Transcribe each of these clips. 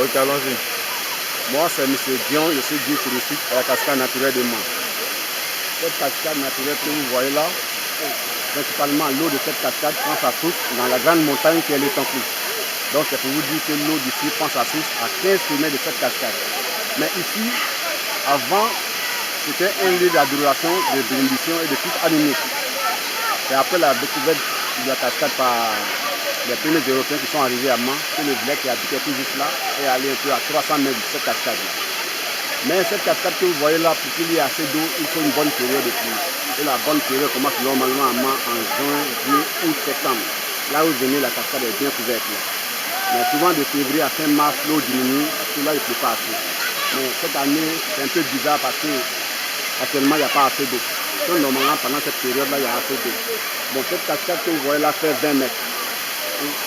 Ok, allons-y. Moi, c'est M. Dion, je suis guide touristique à la cascade naturelle de Mans. Cette cascade naturelle que vous voyez là, principalement l'eau de cette cascade prend sa source dans la grande montagne qui est le Temple. Donc c'est pour vous dire que l'eau d'ici prend sa source à 15 km de cette cascade. Mais ici, avant, c'était un lieu d'adoration, de bénédiction et de culte animé. C'est après la découverte de la cascade par les premiers Européens qui sont arrivés à Mans, que le village qui habitait tout juste là est allé un peu à 300 mètres de cette cascade-là. Mais cette cascade que vous voyez là, pour qu'il y ait assez d'eau, il faut une bonne période de pluie. Et la bonne période commence normalement à Mans en juin, juillet, août, septembre. Là où vous venez, la cascade est bien couverte là. Mais souvent de février à fin mars, l'eau diminue parce que là, il ne peut pas assez. Mais cette année, c'est un peu bizarre parce que actuellement, il n'y a pas assez d'eau. Donc normalement, pendant cette période-là, il y a assez d'eau. Bon, cette cascade que vous voyez là fait 20 mètres.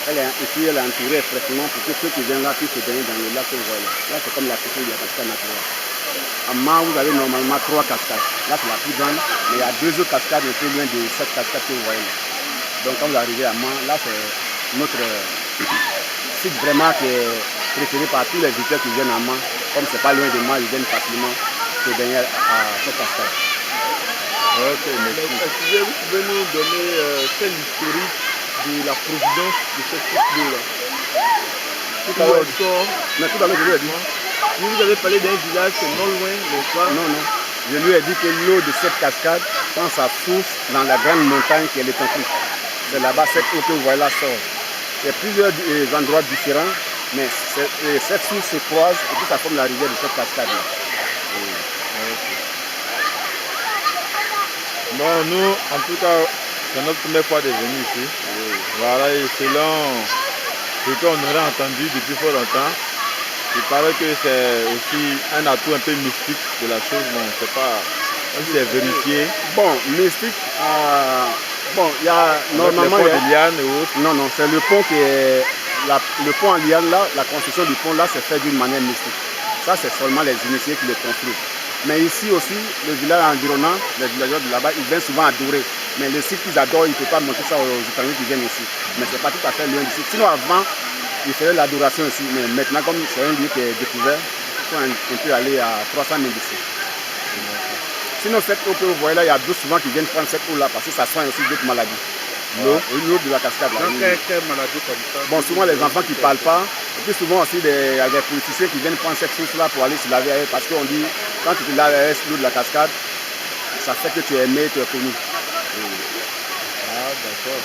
Elle est entourée expressément pour que ceux qui viennent là puissent se baigner dans le lac que vous voyez là. Là, c'est comme la piscine de la cascade naturelle. À Mans, vous avez normalement 3 cascades. Là, c'est la plus grande, mais il y a 2 autres cascades un peu loin de cette cascade que vous voyez là. Donc, quand vous arrivez à Mans, là, c'est notre site vraiment qui est préféré par tous les visiteurs qui viennent à Mans. Comme c'est pas loin de Mans, ils viennent facilement se baigner à cette cascade. Ok, merci. Vous pouvez nous donner quel historique de la providence de cette source-là? Tout à l'heure, je lui ai dit. Vous avez parlé d'un village qui est non loin, n'est-ce pas? Non, non. Je lui ai dit que l'eau de cette cascade prend sa source dans la grande montagne qui est le Temple. C'est là-bas, cette eau que vous voyez là sort. Il y a plusieurs endroits différents, mais cette source se croise et puis ça forme la rivière de cette cascade-là. Bon, nous, en tout cas, c'est notre première fois de venir ici. Voilà, et selon ce qu'on aurait entendu depuis fort longtemps, il paraît que c'est aussi un atout un peu mystique de la chose. Bon, je ne sais pas si c'est vérifié. Bon, mystique, bon, il y a normalement... Les ponts de liane et autres. Non, non, c'est le pont qui est... le pont en liane là, la construction du pont là, c'est fait d'une manière mystique. Ça, c'est seulement les initiés qui le construisent. Mais ici aussi, le village environnant, les villageois de là-bas, ils viennent souvent adorer. Mais le site qu'ils adorent, ils ne peuvent pas montrer ça aux étrangers qui viennent ici. Mais ce n'est pas tout à fait loin d'ici. Sinon, avant, ils faisaient l'adoration ici. Mais maintenant, comme c'est un lieu qui est découvert, on peut aller à 300 mètres d'ici. Sinon, cette eau que vous voyez là, il y a d'autres souvent qui viennent prendre cette eau là parce que ça soigne aussi d'autres maladies. L'eau de la cascade là. Donc, quelle maladie comme ça? Bon, souvent les enfants qui ne parlent pas, et puis souvent aussi il y a des politiciens qui viennent prendre cette source là pour aller se laver avec, parce qu'on dit, quand tu te laves avec l'eau de la cascade, ça fait que tu es aimé, tu es connu. Ah, d'accord.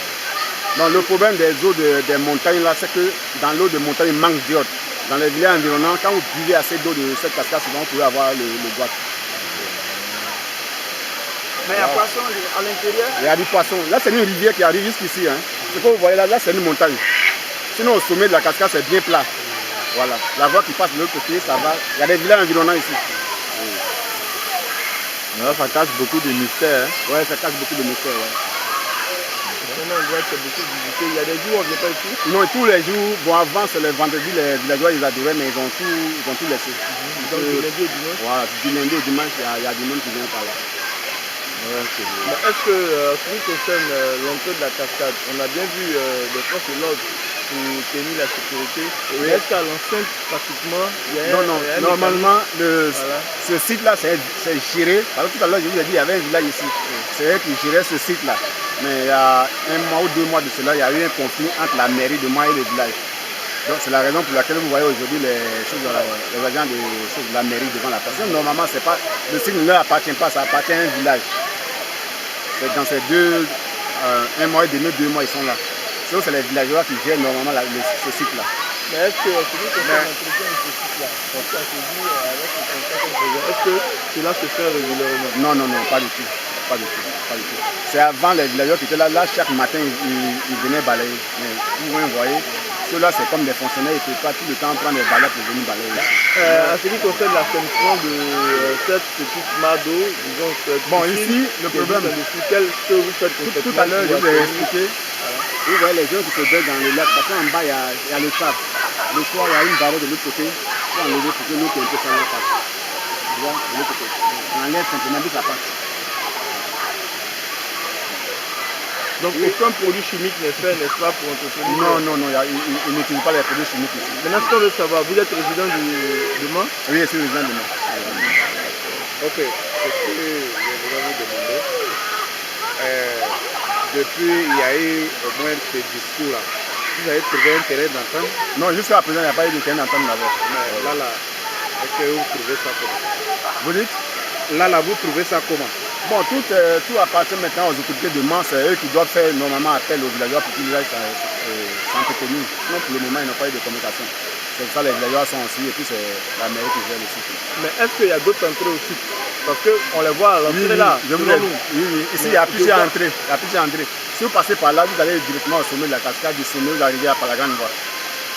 Donc le problème des eaux des montagnes là, c'est que dans l'eau de montagne, il manque d'iode. Dans les villages environnants, quand vous buvez assez d'eau de cette cascade, souvent vous pouvez avoir le goût. Mais il y a poisson à l'intérieur? Il y a du poisson. Là, c'est une rivière qui arrive jusqu'ici. Hein. Ce que vous voyez là, c'est une montagne. Sinon, au sommet de la cascade, c'est bien plat. Voilà. La voie qui passe de l'autre côté, ça va. Il y a des villages environnants ici. Là, ça cache beaucoup de mystères. Hein. Oui, ça cache beaucoup de mystères. Ouais. C'est un endroit qui est beaucoup visité. Il y a des jours où on ne vient pas ici? Non, tous les jours, bon, avant, c'est le vendredi, les villageois, ils adoraient, mais ils ont tout laissé. Donc, du lundi au dimanche? Voilà, du lundi au dimanche, il y a du monde qui vient par là. Ouais, est-ce que, ce qui concerne l'entrée de la cascade, on a bien vu des forces de l'ordre pour tenir la sécurité. Oui. Est-ce qu'à l'enceinte, pratiquement, il y a non, normalement, ce site-là, c'est géré. Parce que tout à l'heure, je vous ai dit, il y avait un village ici. C'est eux qui géraient ce site-là. Mais il y a 1 mois ou 2 mois de cela, il y a eu un conflit entre la mairie de Mans et le village. Donc c'est la raison pour laquelle vous voyez aujourd'hui les agents de la mairie devant la personne. Normalement, c'est pas, le site ne leur appartient pas, ça appartient à un village. C'est dans ces 1 mois et demi, 2 mois, ils sont là. Sinon, c'est les villageois qui gèrent normalement ce site-là. Mais est-ce que celui qui fait l'entretien de ce site-là, parce qu'on se dit avec le contrat qu'on faisait, est-ce que cela se fait régulièrement? Non, non, non, pas du tout. Pas du tout, pas du tout. C'est avant les villageois qui étaient là. Là, chaque matin, ils venaient balayer. Mais vous voyez, ceux-là, c'est comme des fonctionnaires, ils ne peuvent pas tout le temps prendre des balais pour venir balayer. En ce qui concerne l'assainissement de cette petite mare d'eau, disons, bon, ici, le problème, qu'est-ce que vous faites tout à l'heure, je vous ai expliqué. Vous voyez les gens qui se baignent dans le lac, parce qu'en bas, il y a le sable. Le soir, il y a une barrière de l'autre côté pour enlever pour que l'eau qui est un peu salée passe. Tu vois, de l'autre côté. On enlève simplement, puis ça passe. Donc aucun produit chimique n'est fait, n'est-ce pas, pour entretenir? Non, non, non, ils n'utilisent pas les produits chimiques ici. Maintenant, ce qu'on veut savoir, vous êtes résident de Mans? Oui, je suis résident de Mans. Ok, ce que je voudrais vous demander, depuis il y a eu au moins ce discours-là, vous avez trouvé un terrain d'entente? Non, jusqu'à présent, il n'y a pas eu de terrain d'entente d'abord. Mais là, est-ce que vous trouvez ça comment? Vous dites? Là, vous trouvez ça comment? Bon, tout appartient maintenant aux autorités de Mans. C'est eux qui doivent faire normalement appel aux villageois pour qu'ils aillent s'entretenir. Sinon, pour le moment, ils n'ont pas eu de communication. C'est pour ça que les villageois sont aussi, et puis c'est la mairie qui gère le site. Mais est-ce qu'il y a d'autres entrées aussi? Parce qu'on les voit à l'entrée là. Oui, ici il y a plusieurs entrées. Il y a plusieurs entrées. Si vous passez par là, vous allez directement au sommet de la cascade, du sommet, vous arrivez par la grande voie.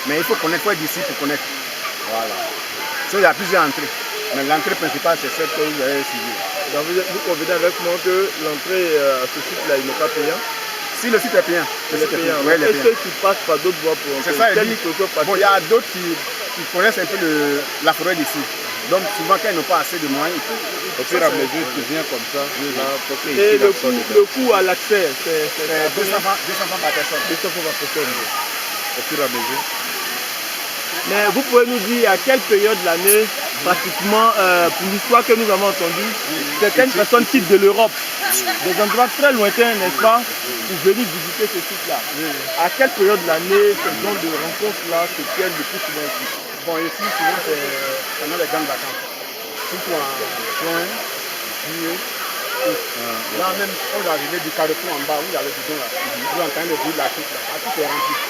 Mais il faut connaître, il faut être d'ici pour connaître. Voilà. Donc, il y a plusieurs entrées. Mais l'entrée principale, c'est celle que vous avez suivie. Donc vous convenez avec moi que l'entrée à ce site-là, il n'est pas payant? Si le site est payant. Il est payant. Oui, Est-ce que tu passes par d'autres voies pour entrer? C'est ça, bon, il y a d'autres qui connaissent un peu la forêt d'ici. Donc souvent quand ils n'ont pas assez de moyens, ils peuvent. Au fur et à mesure, tu viens comme ça. Et le coût à l'accès, c'est 200 francs par personne. 200 francs par personne. Au fur et à mesure. Mais vous pouvez nous dire à quelle période de l'année, pratiquement, pour l'histoire que nous avons entendue, certaines personnes quittent de l'Europe, des endroits très lointains, n'est-ce pas, pour venir visiter ce site-là. À quelle période de l'année ce genre de rencontres-là se tiennent le plus souvent ici? Bon, ici, souvent, c'est pendant les grandes vacances. Surtout en juin, juillet, août. Là, même, on est arrivé du carrefour en bas, où il y a le bidon là. Vous entendez le bruit de la toute là. La toute est remplie.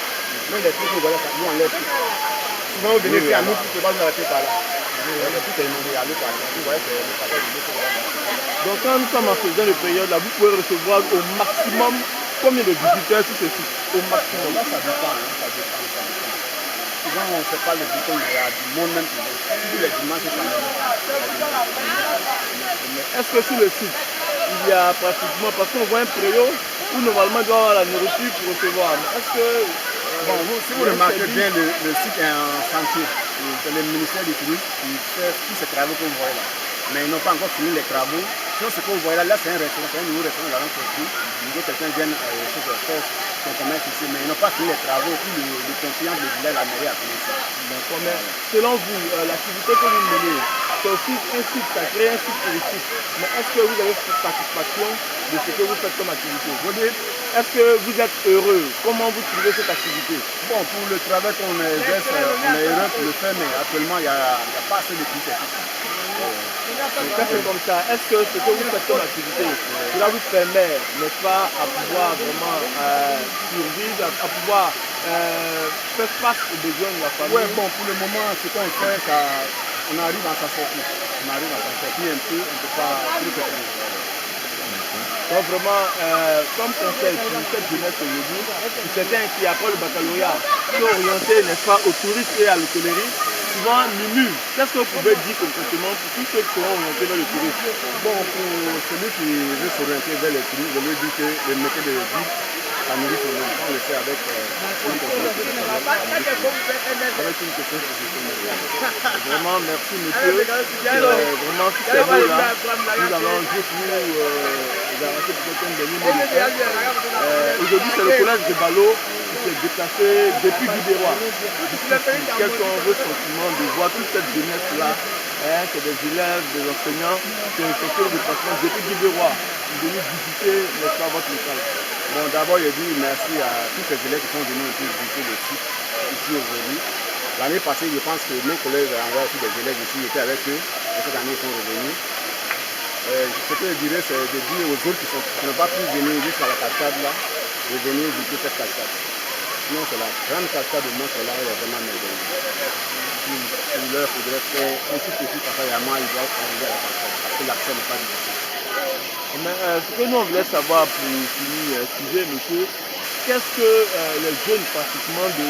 Même les trucs, vous voyez ça, nous, on lève tout. Souvent, vous venez ici à nous, vous ne pouvez pas nous arrêter par là. Le tout est inondé, allez par là. Vous voyez, c'est le passage de l'eau. Donc, quand nous sommes en ce genre de période là, vous pouvez recevoir au maximum combien de visiteurs sur ce site? Au maximum. Là, ça dépend, ça dépend. Souvent, on ne sait pas le bouton, mais il y a du monde même qui vient. Tous les dimanches, ça Mais est-ce que sur le site, il y a pratiquement, parce qu'on voit un préau où normalement il doit y avoir la nourriture pour recevoir. Mais est-ce que... Bon, si vous remarquez bien, le site est en chantier. C'est le ministère du Tourisme qui fait tous ces travaux que vous voyez là. Mais ils n'ont pas encore fini les travaux. Sinon, ce que vous voyez là, c'est un restaurant, c'est un nouveau restaurant dans l'entreprise. Quelqu'un vient faire son commerce ici, mais ils n'ont pas fini les travaux. Et puis le confiant de village, la mairie a commencé. D'accord, mais selon vous, l'activité que vous menez, c'est aussi un site sacré, un site touristique. Mais est-ce que vous avez satisfaction de ce que vous faites comme activité? Est-ce que vous êtes heureux? Comment vous trouvez cette activité? Bon, pour le travail qu'on exerce, on est heureux pour le faire, mais actuellement, il n'y a pas assez de touristes. Quand c'est comme ça, est-ce que ce que vous faites comme activité, cela vous permet, n'est-ce pas, à pouvoir vraiment survivre, à pouvoir faire face aux besoins de la famille? Oui, bon, pour le moment, ce qu'on fait, on arrive à s'en sortir. On arrive à s'en sortir un peu, on ne peut pas tout faire. Donc vraiment, comme conseil pour cette jeunesse aujourd'hui, pour certains qui après le baccalauréat sont orientés, n'est-ce pas, au tourisme et à l'hôtellerie, souvent Mimu, qu'est-ce que vous pouvez dire concrètement pour tous ceux qui seront orientés vers le tourisme? Bon, pour celui qui veut s'orienter vers le tourisme, je lui dis que le métier de guide, ça nourrit son homme. On le fait avec une question professionnelle. Vraiment, merci monsieur. Vraiment, si c'est vous là, nous allons juste vous avancer pour quelqu'un de nous. Aujourd'hui, c'est le collège de Balo qui s'est déplacé depuis Guibérois. Quels sont vos sentiments de voir toute cette jeunesse-là? C'est des élèves, des enseignants qui ont effectué le déplacement depuis Guibérois pour venir visiter votre local. Bon, d'abord, je dis merci à tous ces élèves qui sont venus visiter le site ici aujourd'hui. L'année passée, je pense que mes collègues ont envoyé aussi des élèves ici, ils étaient avec eux, et cette année, ils sont revenus. Ce que je dirais, c'est de dire aux autres qui n'ont pas pu venir jusqu'à la cascade là, de venir visiter cette cascade. Sinon, c'est la grande cascade de Mont-Solar, elle est vraiment merveilleuse. Il leur faudrait faire un tout petit passage à moi, ils doivent arriver à la cascade, parce que l'accès n'est pas difficile. Mais ce que nous on voulait savoir pour finir le sujet, monsieur, qu'est-ce que les jeunes pratiquement de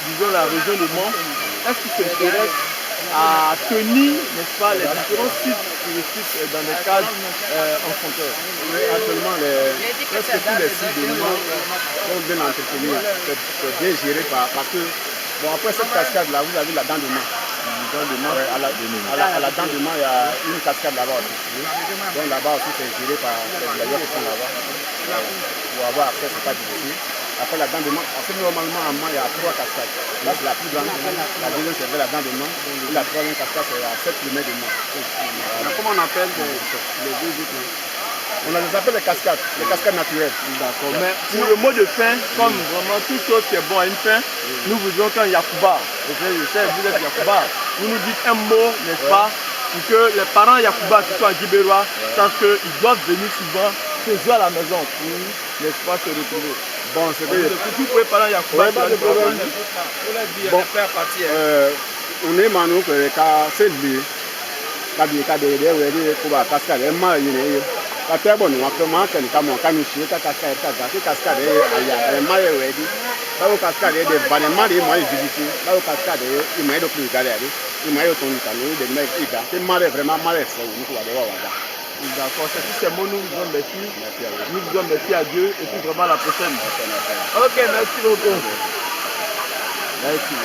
disons la région de Mans, est-ce qu'ils s'intéressent à tenir, n'est-ce pas, les différents sites touristiques dans des cadres enfanteurs? Oui, actuellement, presque tous les sites de Mans sont bien entretenus, c'est bien géré parce que Bon, après cette cascade-là, vous avez la dent de main. Ouais, à la dent de main, il y a une cascade là-bas aussi. Donc là-bas aussi, c'est géré par les villageois qui sont là-bas. Pour avoir accès, c'est pas difficile. Après la dent de main, normalement, à Main, il y a 3 cascades. Là, c'est la plus grande. La deuxième, c'est vers la dent de main. Et la troisième cascade, c'est à 7 km de Main. Comment on appelle les deux autres? On les appelle les cascades naturelles. D'accord. Mais pour le mot de fin, comme vraiment toute chose qui est bon à une fin, nous vous disons quand Yacouba, je sais, vous êtes Yacouba, vous nous dites un mot, n'est-ce pas, pour que les parents Yacouba qui sont à Guibérois sachent qu'ils doivent venir souvent se jouer à la maison pour, n'est-ce pas, se retrouver. Bon, c'est que... Tous les parents Yacouba qui sont bon, on est maintenant que les cas, c'est lui. Quand il y a des cascades, il y a kata bon wa kama kan kama kan shi ta cascade ta ga cascade aya e ma ye wedi ba cascade de bane ma de mo visiter ba cascade e ma do plus galère e ma yo ton tanu de me ika c'est ma vraiment ma c'est ni ko wa wa da. D'accord, c'est tous ces mots, nous vous disons merci. Nous vous disons merci à Dieu et puis vraiment à la prochaine. Ok, merci beaucoup. Merci.